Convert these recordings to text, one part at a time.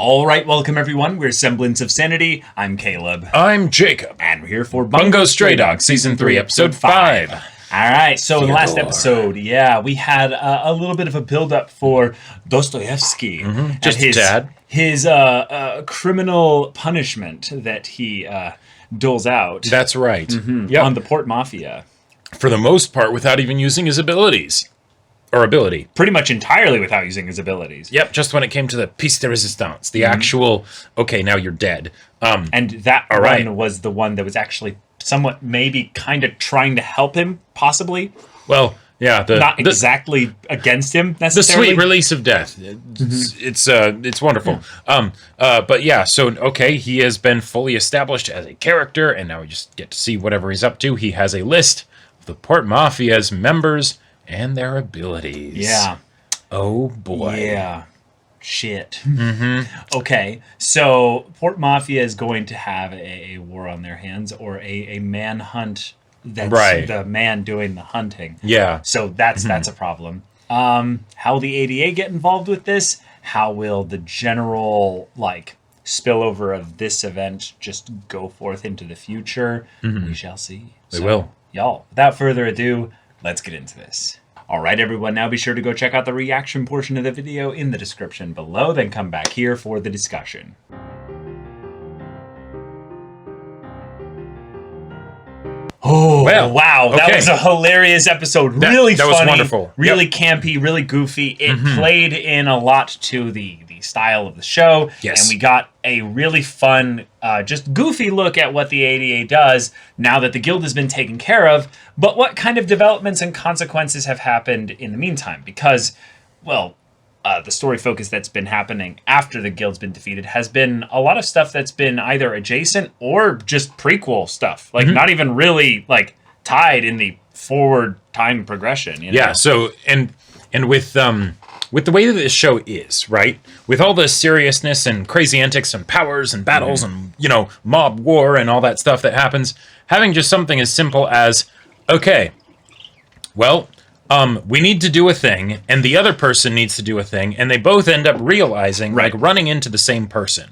All right, welcome everyone. We're Semblance of Sanity. I'm Caleb. I'm Jacob. And we're here for Bungou Stray Dog, Season 3, Episode 5. All right, so in the last episode, we had a little bit of a build-up for Dostoevsky. Just his dad. His criminal punishment that he doles out. That's right. On the Port Mafia. For the most part, without even using his abilities. Or ability. Pretty much entirely without using his abilities. Yep, just when it came to the piece de resistance. The actual, okay, now you're dead. And that one was the one that was actually somewhat maybe kind of trying to help him, possibly. Well, yeah. Not exactly against him, necessarily. The sweet release of death. It's wonderful. But yeah, so, okay, he has been fully established as a character, and now we just get to see whatever he's up to. He has a list of the Port Mafia's members and their abilities. Yeah. Oh, boy. Yeah. Shit. Okay, so Port Mafia is going to have a war on their hands, or a manhunt that's the man doing the hunting. Yeah. So that's a problem. How will the ADA get involved with this? How will the general, spillover of this event just go forth into the future? We shall see. We will. Y'all, without further ado, let's get into this. All right, everyone, now be sure to go check out the reaction portion of the video in the description below, then come back here for the discussion. Oh, well, wow. That was a hilarious episode. Really funny. That was wonderful. Really campy, really goofy. It played in a lot to the style of the show. Yes. And we got a really fun, just goofy look at what the ADA does now that the guild has been taken care of. But what kind of developments and consequences have happened in the meantime? Because, well, the story focus that's been happening after the guild's been defeated has been a lot of stuff that's been either adjacent or just prequel stuff. Not even really, tied in the forward time progression. You know? Yeah, so, and with the way that this show is, right? With all the seriousness and crazy antics and powers and battles and, mob war and all that stuff that happens, having just something as simple as, okay, well, we need to do a thing, and the other person needs to do a thing, and they both end up realizing, running into the same person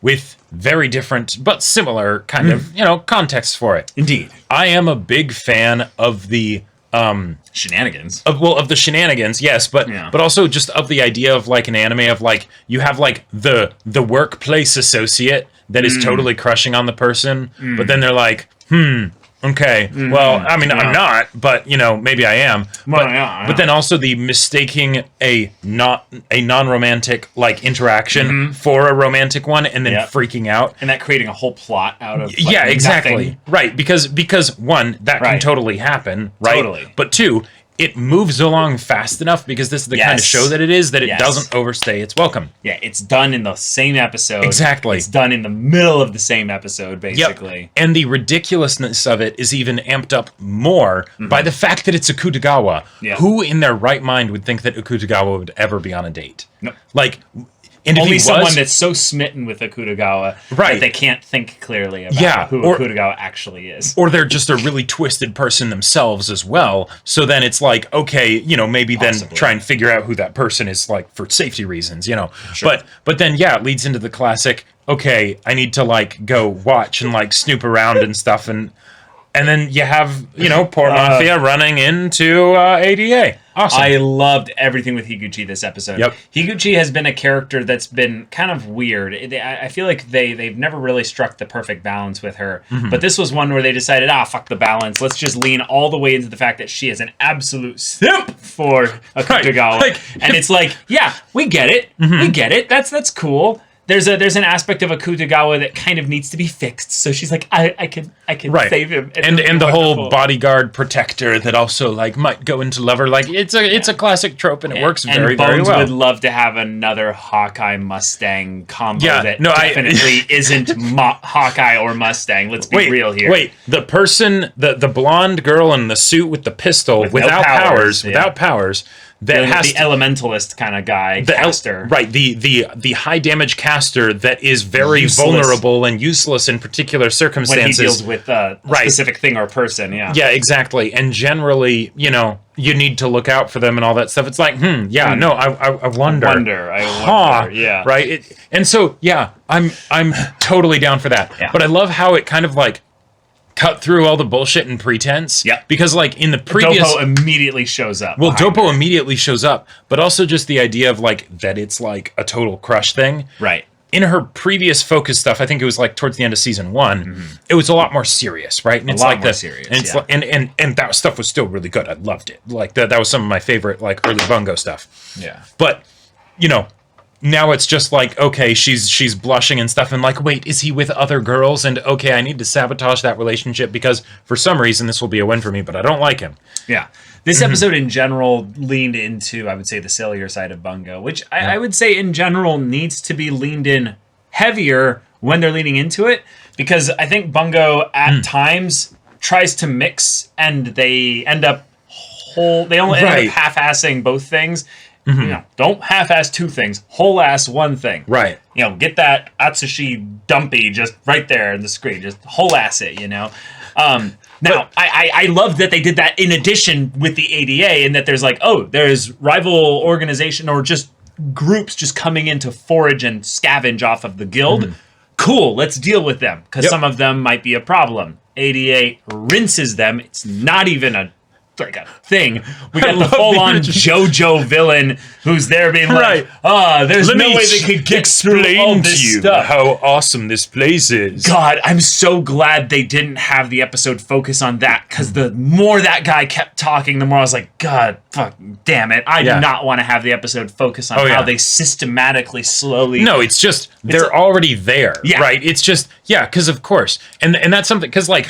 with very different but similar kind of, contexts for it. Indeed. I am a big fan of the shenanigans. Of the shenanigans, yes, but also just of the idea of an anime of you have the workplace associate that is totally crushing on the person, but then they're like, okay, well, I mean, I'm not, but, maybe I am. But then also the mistaking a non-romantic, interaction for a romantic one and then freaking out. And that creating a whole plot out of, yeah, exactly. Nothing. Right, because one, that can totally happen, right? Totally. But two, it moves along fast enough because this is the kind of show that it is that it doesn't overstay its welcome. Yeah, it's done in the same episode. Exactly. It's done in the middle of the same episode, basically. Yep. And the ridiculousness of it is even amped up more by the fact that it's Akutagawa. Yeah. Who in their right mind would think that Akutagawa would ever be on a date? Nope. And only someone that's so smitten with Akutagawa that they can't think clearly about who Akutagawa actually is. Or they're just a really twisted person themselves as well. So then it's okay, maybe then try and figure out who that person is for safety reasons, Sure. But then, it leads into the classic, okay, I need to go watch and snoop around and stuff. And then you have, Port Mafia running into ADA. Awesome. I loved everything with Higuchi this episode. Yep. Higuchi has been a character that's been kind of weird. I feel like they've never really struck the perfect balance with her. But this was one where they decided, fuck the balance. Let's just lean all the way into the fact that she is an absolute simp for Akutagawa. And it's we get it. We get it. That's cool. There's an aspect of Akutagawa that kind of needs to be fixed. So she's like, I can save him. And the whole bodyguard protector that also might go into lover. It's a classic trope and it works very, very well. And Bones would love to have another Hawkeye Mustang combo definitely isn't Hawkeye or Mustang. Let's be real here. Wait, the person, the blonde girl in the suit with the pistol without powers, that has the elementalist kind of guy, caster. Right, the high damage caster that is very Useless. vulnerable and useless in particular circumstances. When he deals with a specific thing or person, yeah. Yeah, exactly. And generally, you know, you need to look out for them and all that stuff. It's like, no, I wonder. Yeah. Right? And so, yeah, I'm totally down for that. Yeah. But I love how it kind of like cut through all the bullshit and pretense. Yeah. Because like in the previous... Dopo immediately shows up. Well, Dopo immediately shows up, but also just the idea of like that it's like a total crush thing. Right. In her previous focus stuff, I think it was like towards the end of season 1, it was a lot more serious, right? And it's like more serious. And it's and that stuff was still really good. I loved it. Like that was some of my favorite like early Bungo stuff. Yeah. But, you know, now it's just like, okay, she's blushing and stuff, and like, wait, is he with other girls? And okay, I need to sabotage that relationship because for some reason this will be a win for me, but I don't like him. Yeah. This episode in general leaned into, I would say, the sillier side of Bungo, which I would say in general needs to be leaned in heavier when they're leaning into it, because I think Bungo at times tries to mix and they end up end up half-assing both things. You know, don't half-ass two things, whole-ass one thing. Right. You know, get that Atsushi dumpy just right there in the screen, just whole-ass it, you know. Now, I love that they did that in addition with the ADA, and that there's like, there's rival organization or just groups just coming in to forage and scavenge off of the guild. Cool, let's deal with them, because some of them might be a problem. ADA rinses them. It's not even a thing. We got the full-on JoJo villain who's there being like, there's no way they could get through all this stuff. How awesome this place is. God, I'm so glad they didn't have the episode focus on that, because the more that guy kept talking, the more I was like, God, fuck, damn it. I do not want to have the episode focus on how they systematically, slowly... No, it's just, they're already there, right? It's just, because of course. And that's something, because like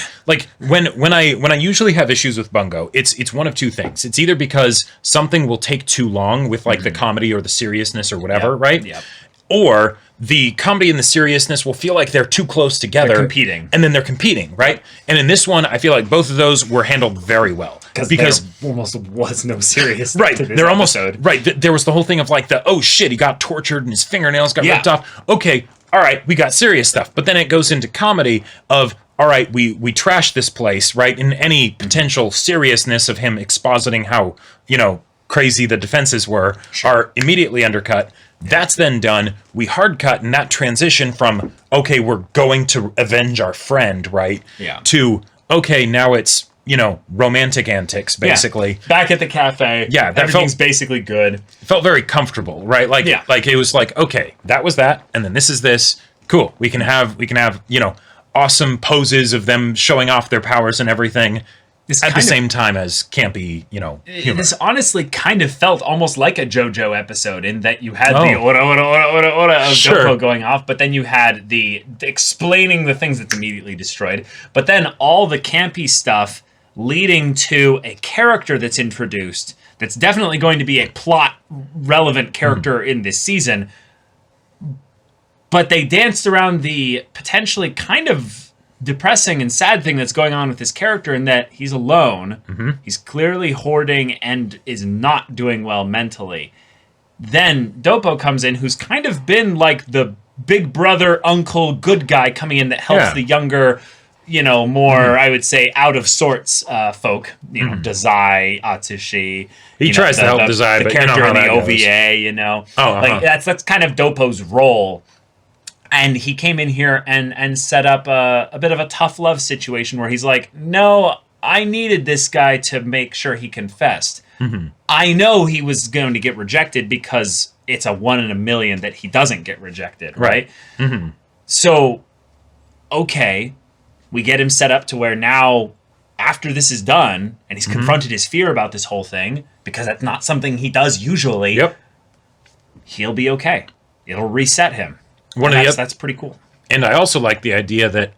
when I usually have issues with Bungo, it's one of two things. It's either because something will take too long with like the comedy or the seriousness or whatever, right? Yep. Or the comedy and the seriousness will feel like they're too close together. They're competing. And then they're competing, right? And in this one, I feel like both of those were handled very well. Because there almost was no seriousness right, to this they're episode. Almost, right, there was the whole thing of like oh shit, he got tortured and his fingernails got ripped off. Okay, all right, we got serious stuff. But then it goes into comedy of, all right, we trash this place, right? And any potential seriousness of him expositing how, you know, crazy the defenses were are immediately undercut. That's then done. We hard cut, and that transition from, okay, we're going to avenge our friend, right? Yeah. To, okay, now it's, you know, romantic antics, basically. Yeah. Back at the cafe. Yeah. Everything's basically good. It felt very comfortable, right? Like, like it was like, okay, that was that, and then this is this. Cool. We can have, you know, awesome poses of them showing off their powers and everything at the same time as campy, you know, humor. This honestly kind of felt almost like a JoJo episode in that you had the ora of Dopo going off, but then you had the explaining the things that's immediately destroyed, but then all the campy stuff leading to a character that's introduced that's definitely going to be a plot relevant character in this season. But they danced around the potentially kind of depressing and sad thing that's going on with this character, in that he's alone. He's clearly hoarding and is not doing well mentally. Then Dopo comes in, who's kind of been like the big brother, uncle, good guy coming in that helps the younger, you know, more, I would say, out of sorts folk. You know, Dazai, Atsushi. He tries to help Dazai, but character you know in the how that OVA, you know. Like that's kind of Dopo's role. And he came in here and set up a bit of a tough love situation where he's like, no, I needed this guy to make sure he confessed. I know he was going to get rejected because it's a 1 in a million that he doesn't get rejected, right? So, okay, we get him set up to where now, after this is done, and he's confronted his fear about this whole thing, because that's not something he does usually, he'll be okay. It'll reset him. That's pretty cool. And I also like the idea that,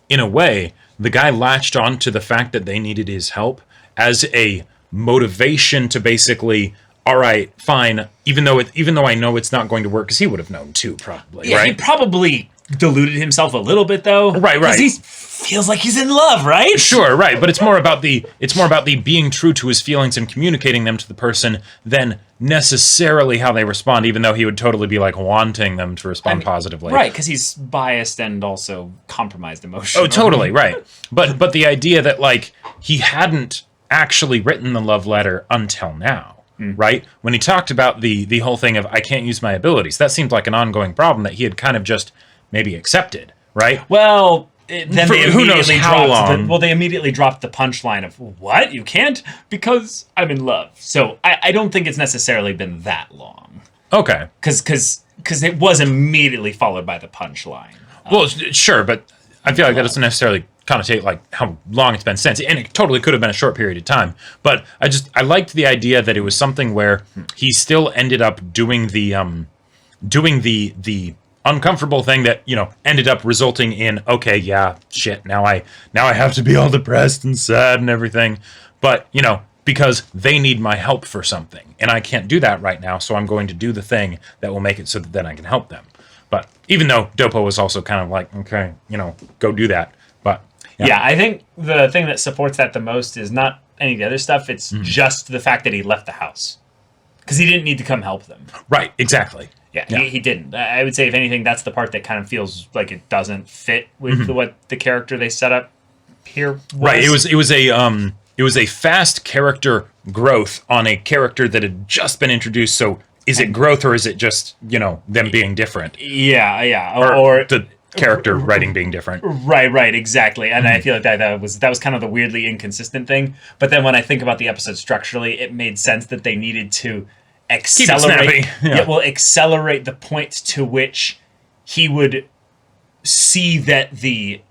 in a way, the guy latched on to the fact that they needed his help as a motivation to basically, all right, fine, even though I know it's not going to work, because he would have known too, probably, right? He probably deluded himself a little bit, though. Right. Because he feels like he's in love, right? Sure, right, but it's more about the being true to his feelings and communicating them to the person than necessarily how they respond, even though he would totally be like wanting them to respond positively. Right, because he's biased and also compromised emotionally. Oh, totally, right. But the idea that like he hadn't actually written the love letter until now. Right? When he talked about the whole thing of I can't use my abilities, that seemed like an ongoing problem that he had kind of just maybe accepted, right? Well, then they who knows immediately how long. they immediately dropped the punchline of, what? You can't? Because I'm in love. So I don't think it's necessarily been that long. Okay. Because it was immediately followed by the punchline. Well, sure, but I feel like that doesn't necessarily connotate like how long it's been since, and it totally could have been a short period of time. But I liked the idea that it was something where he still ended up doing the uncomfortable thing that ended up resulting in okay, yeah, shit. Now I have to be all depressed and sad and everything, but because they need my help for something, and I can't do that right now, so I'm going to do the thing that will make it so that then I can help them. But even though Dopo was also kind of like, okay, go do that. But yeah, I think the thing that supports that the most is not any of the other stuff. It's just the fact that he left the house. Because he didn't need to come help them. Right, exactly. Yeah. He didn't. I would say, if anything, that's the part that kind of feels like it doesn't fit with what the character they set up here was. Right, it was a fast character growth on a character that had just been introduced, so is it growth or is it just, them being different? Yeah. Or the character writing being different. Right, exactly. And I feel like that was kind of the weirdly inconsistent thing. But then when I think about the episode structurally, it made sense that they needed to accelerate. Accelerate the point to which he would see that the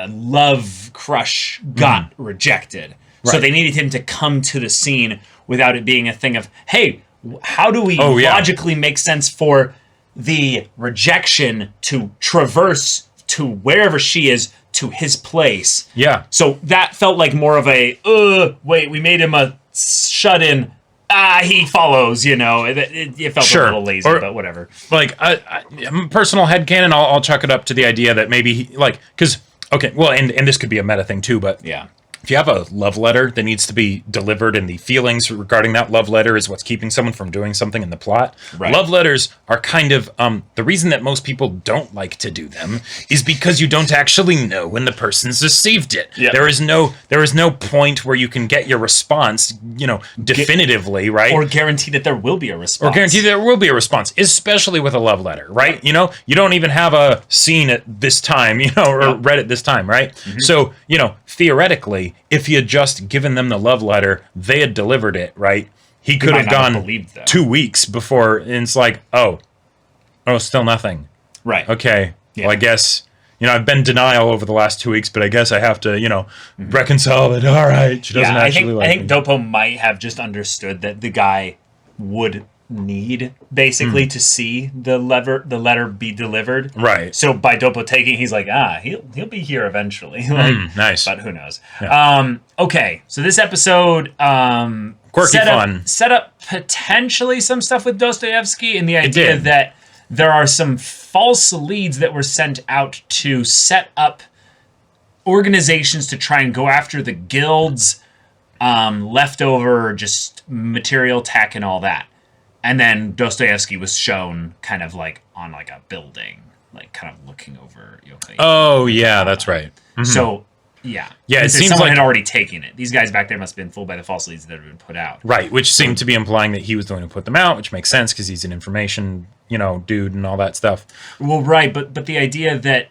love crush got rejected. Right. So they needed him to come to the scene without it being a thing of, hey, how do we logically make sense for the rejection to traverse to wherever she is to his place? Yeah. So that felt like more of a, wait, we made him a shut-in. He follows, It felt a little lazy, but whatever. Like, personal headcanon, I'll chuck it up to the idea that maybe, because, okay, well, and this could be a meta thing too, but yeah. If you have a love letter that needs to be delivered and the feelings regarding that love letter is what's keeping someone from doing something in the plot, love letters are kind of, the reason that most people don't like to do them is because you don't actually know when the person's received it. Yep. There is no point where you can get your response, definitively, right? Or guarantee that there will be a response. Especially with a love letter, right? You don't even have a scene at this time, or read at this time, right? Mm-hmm. So, theoretically, if he had just given them the love letter, they had delivered it, right? He could have gone 2 weeks before, and it's like, oh, still nothing. Right. Okay. Yeah. Well, I guess, I've been denial over the last 2 weeks, but I guess I have to, reconcile it. All right. She doesn't actually like me. I think Dopo might have just understood that the guy would need basically to see the letter be delivered, right? So by Dopo taking, he's like, he'll be here eventually. Nice, but who knows? Yeah. Okay, so this episode quirky fun set up potentially some stuff with Dostoevsky, and the idea that there are some false leads that were sent out to set up organizations to try and go after the guilds, leftover just material tech and all that. And then Dostoevsky was shown kind of like on like a building, like kind of looking over. Oh yeah, that's right. Mm-hmm. So yeah, it seems someone like had already taken it. These guys back there must have been fooled by the false leads that had been put out. Right, which seemed to be implying that he was the one who put them out, which makes sense because he's an information, dude and all that stuff. Well, right, but the idea that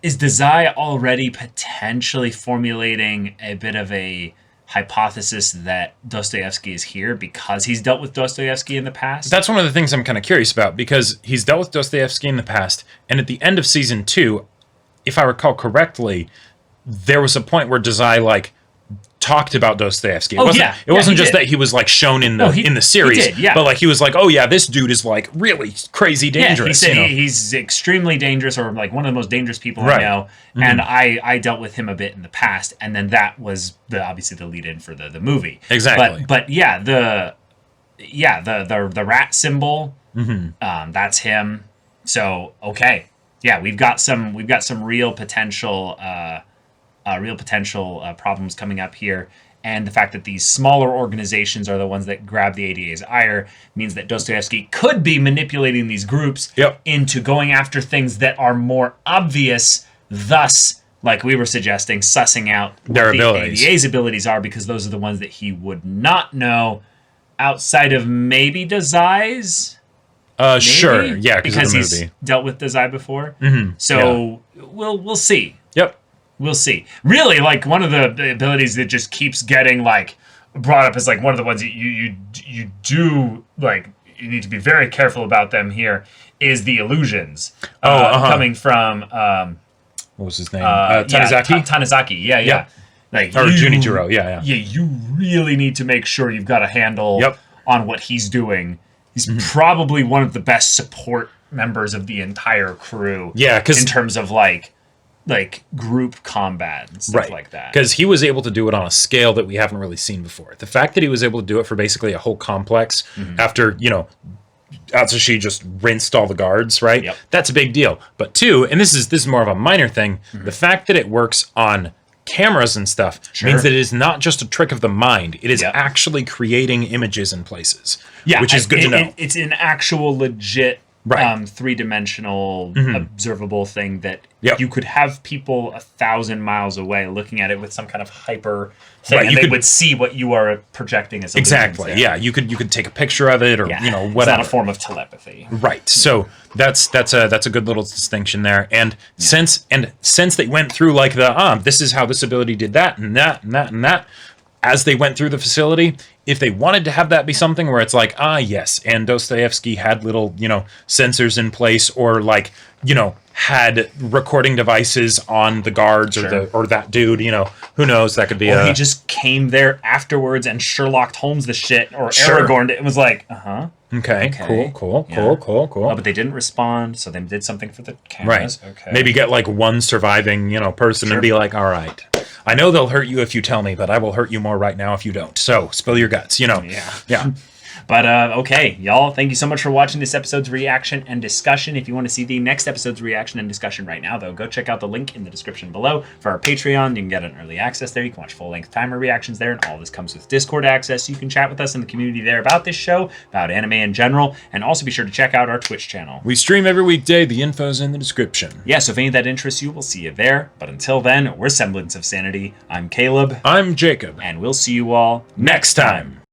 is Dazai already potentially formulating a bit of a hypothesis that Dostoevsky is here because he's dealt with Dostoevsky in the past? That's one of the things I'm kind of curious about, because he's dealt with Dostoevsky in the past, and at the end of season 2, if I recall correctly, there was a point where Dazai talked about Dostoevsky. It wasn't just that he was shown in the series, but he was like, oh yeah, this dude is really crazy dangerous. Yeah, he said he's extremely dangerous, or one of the most dangerous people I know. Mm-hmm. And I dealt with him a bit in the past, and then that was obviously the lead in for the movie. Exactly. But yeah, the rat symbol, that's him. So okay. yeah, we've got some real potential problems coming up here. And the fact that these smaller organizations are the ones that grab the ADA's ire means that Dostoevsky could be manipulating these groups into going after things that are more obvious, thus, like we were suggesting, sussing out their what abilities. The ADA's abilities are, because those are the ones that he would not know outside of maybe Dazai's. Sure, yeah, because of the he's movie. dealt with Dazai before. Mm-hmm. So we'll see. Yep. We'll see. Really, like, one of the abilities that just keeps getting, like, brought up as, like, one of the ones that you do, like, you need to be very careful about them here, is the illusions. Coming from... what was his name? Tanizaki? Tanizaki, yeah. Yep. Like, or Junichiro, yeah. Yeah, you really need to make sure you've got a handle on what he's doing. He's probably one of the best support members of the entire crew. Yeah, because... in terms of, like group combat and stuff like that. Because he was able to do it on a scale that we haven't really seen before. The fact that he was able to do it for basically a whole complex after, Atsushi just rinsed all the guards, right? Yep. That's a big deal. But two, and this is more of a minor thing, the fact that it works on cameras and stuff means that it is not just a trick of the mind. It is actually creating images in places, which is good to know. It's an actual legit three-dimensional observable thing that you could have people 1,000 miles away looking at it with some kind of hyper thing, and they would see what you are projecting as exactly. Yeah, you could take a picture of it, or whatever. It's not a form of telepathy, right? So that's a good little distinction there. And since they went through like this is how this ability did that and that and that and that. As they went through the facility, if they wanted to have that be something where it's like, yes, and Dostoevsky had little, sensors in place, or like, had recording devices on the guards or that dude, who knows, that could be he just came there afterwards and Sherlock Holmes the shit, or Aragorn it was like, Okay, cool. Oh, but they didn't respond, so they did something for the cameras. Right. Okay. Maybe get like one surviving, person and be like, all right, I know they'll hurt you if you tell me, but I will hurt you more right now if you don't. So spill your guts, Yeah. But, okay, y'all, thank you so much for watching this episode's reaction and discussion. If you want to see the next episode's reaction and discussion right now, though, go check out the link in the description below for our Patreon. You can get an early access there. You can watch full-length timer reactions there, and all this comes with Discord access. You can chat with us in the community there about this show, about anime in general, and also be sure to check out our Twitch channel. We stream every weekday. The info's in the description. Yeah, so if any of that interests you, we'll see you there. But until then, we're Semblance of Sanity. I'm Caleb. I'm Jacob. And we'll see you all next time.